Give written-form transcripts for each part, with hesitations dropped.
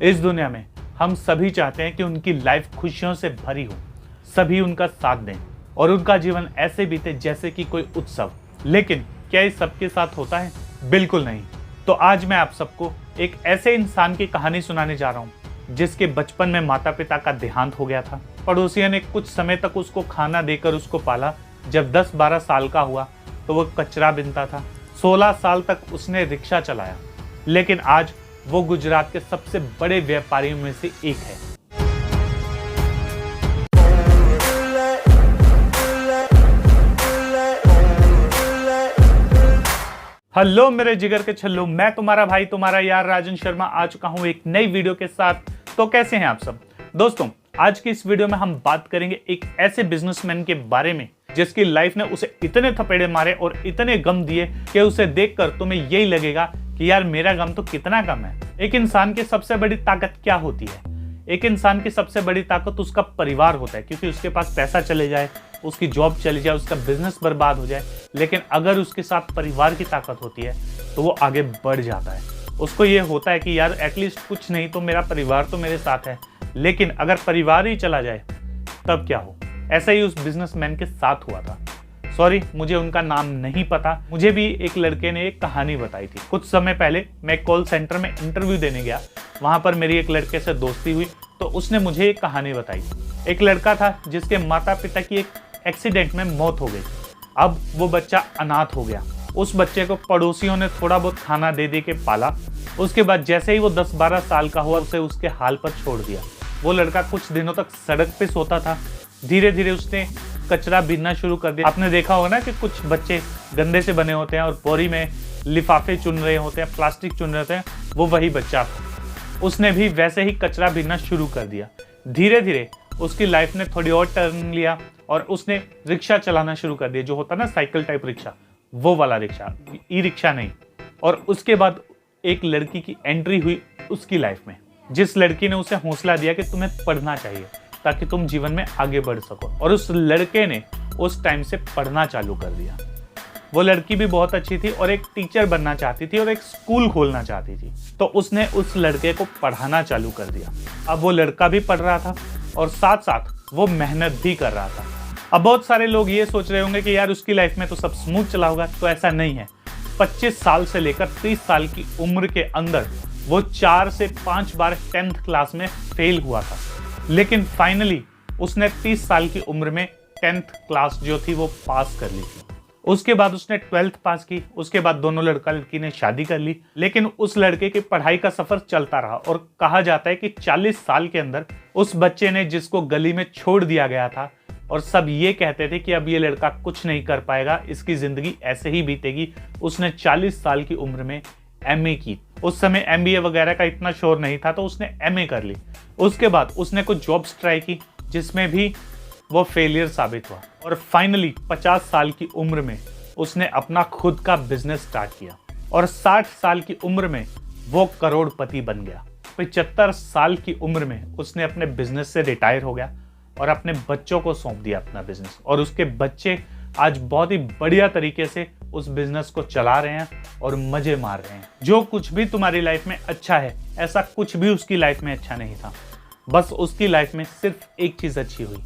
इस दुनिया में हम सभी चाहते हैं कि उनकी लाइफ खुशियों से भरी हो, सभी उनका साथ दें और उनका जीवन ऐसे बीते जैसे कि कोई उत्सव। लेकिन क्या ये सबके साथ होता है? बिल्कुल नहीं। तो आज मैं आप सबको एक ऐसे इंसान की कहानी सुनाने जा रहा हूँ जिसके बचपन में माता पिता का देहांत हो गया था। पड़ोसियों ने कुछ समय तक उसको खाना देकर उसको पाला। जब 10-12 साल का हुआ तो वो कचरा बीनता था। 16 साल तक उसने रिक्शा चलाया, लेकिन आज वो गुजरात के सबसे बड़े व्यापारियों में से एक है। हेलो मेरे जिगर के छल्लू, मैं तुम्हारा भाई तुम्हारा यार राजन शर्मा आ चुका हूं एक नई वीडियो के साथ। तो कैसे हैं आप सब दोस्तों? आज की इस वीडियो में हम बात करेंगे एक ऐसे बिजनेसमैन के बारे में जिसकी लाइफ ने उसे इतने थपेड़े मारे और इतने गम दिए कि उसे देखकर तुम्हें यही लगेगा कि यार मेरा गम तो कितना कम है। एक इंसान की सबसे बड़ी ताकत क्या होती है? एक इंसान की सबसे बड़ी ताकत उसका परिवार होता है, क्योंकि उसके पास पैसा चले जाए, उसकी जॉब चली जाए, उसका बिजनेस बर्बाद हो जाए, लेकिन अगर उसके साथ परिवार की ताकत होती है तो वो आगे बढ़ जाता है। उसको ये होता है कि यार एटलीस्ट कुछ नहीं तो मेरा परिवार तो मेरे साथ है। लेकिन अगर परिवार ही चला जाए तब क्या हो? ऐसा ही उस बिजनेसमैन के साथ हुआ था। सॉरी, मुझे उनका नाम नहीं पता। मुझे भी एक लड़के ने एक कहानी बताई थी। कुछ समय पहले मैं कॉल सेंटर में इंटरव्यू देने गया। वहां पर मेरी एक लड़के से दोस्ती हुई तो उसने मुझे एक कहानी बताई। एक लड़का था जिसके माता पिता की एक एक्सीडेंट में मौत हो गई। अब वो बच्चा अनाथ हो गया। उस बच्चे को पड़ोसियों ने थोड़ा बहुत खाना दे दे के पाला। उसके बाद जैसे ही वो 10-12 साल का हुआ उसे उसके हाल पर छोड़ दिया। वो लड़का कुछ दिनों तक सड़क पे सोता था। धीरे धीरे उसने कचरा बीनना शुरू कर दिया। आपने देखा होगा ना कि कुछ बच्चे गंदे से बने होते हैं और बोरी में लिफाफे चुन रहे होते हैं, प्लास्टिक चुन रहे होते हैं। वो वही बच्चा, उसने भी वैसे ही कचरा बीनना शुरू कर दिया। धीरे धीरे उसकी लाइफ ने थोड़ी और टर्न लिया और उसने रिक्शा चलाना शुरू कर दिया, जो होता ना साइकिल टाइप रिक्शा, वो वाला रिक्शा, ई रिक्शा नहीं। और उसके बाद एक लड़की की एंट्री हुई उसकी लाइफ में, जिस लड़की ने उसे हौसला दिया कि तुम्हें पढ़ना चाहिए ताकि तुम जीवन में आगे बढ़ सको। और उस लड़के ने उस टाइम से पढ़ना चालू कर दिया। वो लड़की भी बहुत अच्छी थी और एक टीचर बनना चाहती थी और एक स्कूल खोलना चाहती थी। तो उसने उस लड़के को पढ़ाना चालू कर दिया। अब वो लड़का भी पढ़ रहा था और साथ साथ वो मेहनत भी कर रहा था। अब बहुत सारे लोग ये सोच रहे होंगे कि यार उसकी लाइफ में तो सब स्मूथ चला होगा। तो ऐसा नहीं है। 25 साल से लेकर 30 साल की उम्र के अंदर वो 4 से 5 बार 10th क्लास में फेल हुआ था, लेकिन फाइनली उसने 30 साल की उम्र में 10th क्लास जो थी वो पास कर ली थी। उसके बाद उसने 12th पास की। उसके बाद दोनों लड़का लड़की ने शादी कर ली। लेकिन उस लड़के की पढ़ाई का सफर चलता रहा और कहा जाता है कि 40 साल के अंदर उस बच्चे ने, जिसको गली में छोड़ दिया गया था और सब ये कहते थे कि अब ये लड़का कुछ नहीं कर पाएगा, इसकी जिंदगी ऐसे ही बीतेगी, उसने 40 साल की उम्र में MA की। उस समय MBA वगैरह का इतना शोर नहीं था तो उसने MA कर ली। उसके बाद उसने कुछ जॉब्स ट्राई की जिसमें भी वो फेलियर साबित हुआ और फाइनली 50 साल की उम्र में उसने अपना खुद का बिजनेस स्टार्ट किया और 60 साल की उम्र में वो करोड़पति बन गया। 75 साल की उम्र में उसने अपने बिजनेस से रिटायर हो गया और अपने बच्चों को सौंप दिया अपना बिजनेस। और उसके बच्चे आज बहुत ही बढ़िया तरीके से उस बिजनेस को चला रहे हैं और मजे मार रहे हैं। जो कुछ भी तुम्हारी लाइफ में अच्छा है, ऐसा कुछ भी उसकी लाइफ में अच्छा नहीं था। बस उसकी लाइफ में सिर्फ एक चीज अच्छी हुई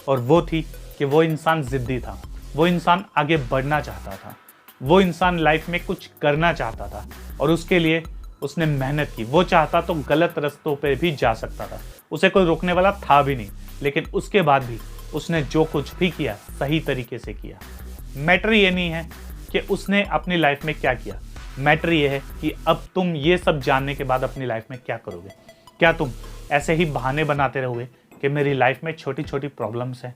और वो थी कि वो इंसान जिद्दी था। वो इंसान आगे बढ़ना चाहता था। वो इंसान लाइफ में कुछ करना चाहता था और उसके लिए उसने मेहनत की। वो चाहता तो गलत रास्तों पे भी जा सकता था, उसे कोई रोकने वाला था भी नहीं, लेकिन उसके बाद भी उसने जो कुछ भी किया सही तरीके से किया। मैटर ये नहीं है कि उसने अपनी लाइफ में क्या किया, मैटर ये है कि अब तुम ये सब जानने के बाद अपनी लाइफ में क्या करोगे। क्या तुम ऐसे ही बहाने बनाते रहोगे कि मेरी लाइफ में छोटी छोटी प्रॉब्लम्स हैं,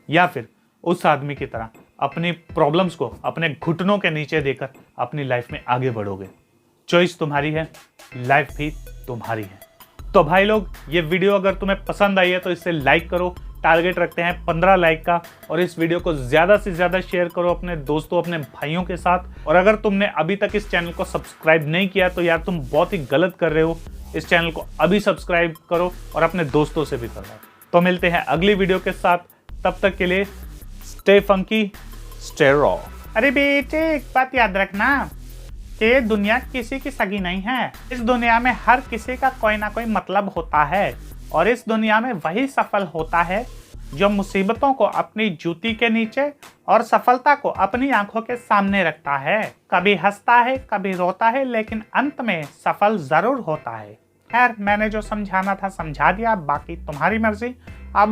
या फिर उस आदमी की तरह अपनी प्रॉब्लम्स को अपने घुटनों के नीचे देकर अपनी लाइफ में आगे बढ़ोगे? चॉइस तुम्हारी है, लाइफ भी तुम्हारी है। तो भाई लोग, ये वीडियो अगर तुम्हें पसंद आई है तो इसे लाइक करो। टारगेट रखते हैं 15 लाइक का। और इस वीडियो को ज़्यादा से ज़्यादा शेयर करो अपने दोस्तों, अपने भाइयों के साथ। और अगर तुमने अभी तक इस चैनल को सब्सक्राइब नहीं किया तो यार तुम बहुत ही गलत कर रहे हो। इस चैनल को अभी सब्सक्राइब करो और अपने दोस्तों से भी करवाओ। तो मिलते हैं अगली वीडियो के साथ। तब तक के लिए स्टे फंकी, स्टे रॉ। अरे बेटे, एक बात याद रखना, कि ये दुनिया किसी की सगी नहीं है। इस दुनिया में हर किसी का कोई ना कोई मतलब होता है और इस दुनिया में वही सफल होता है जो मुसीबतों को अपनी जूती के नीचे और सफलता को अपनी आंखों के सामने रखता है। कभी हंसता है, कभी रोता है, लेकिन अंत में सफल जरूर होता है। खैर, मैंने जो समझाना था समझा दिया, बाकी तुम्हारी मर्जी। अब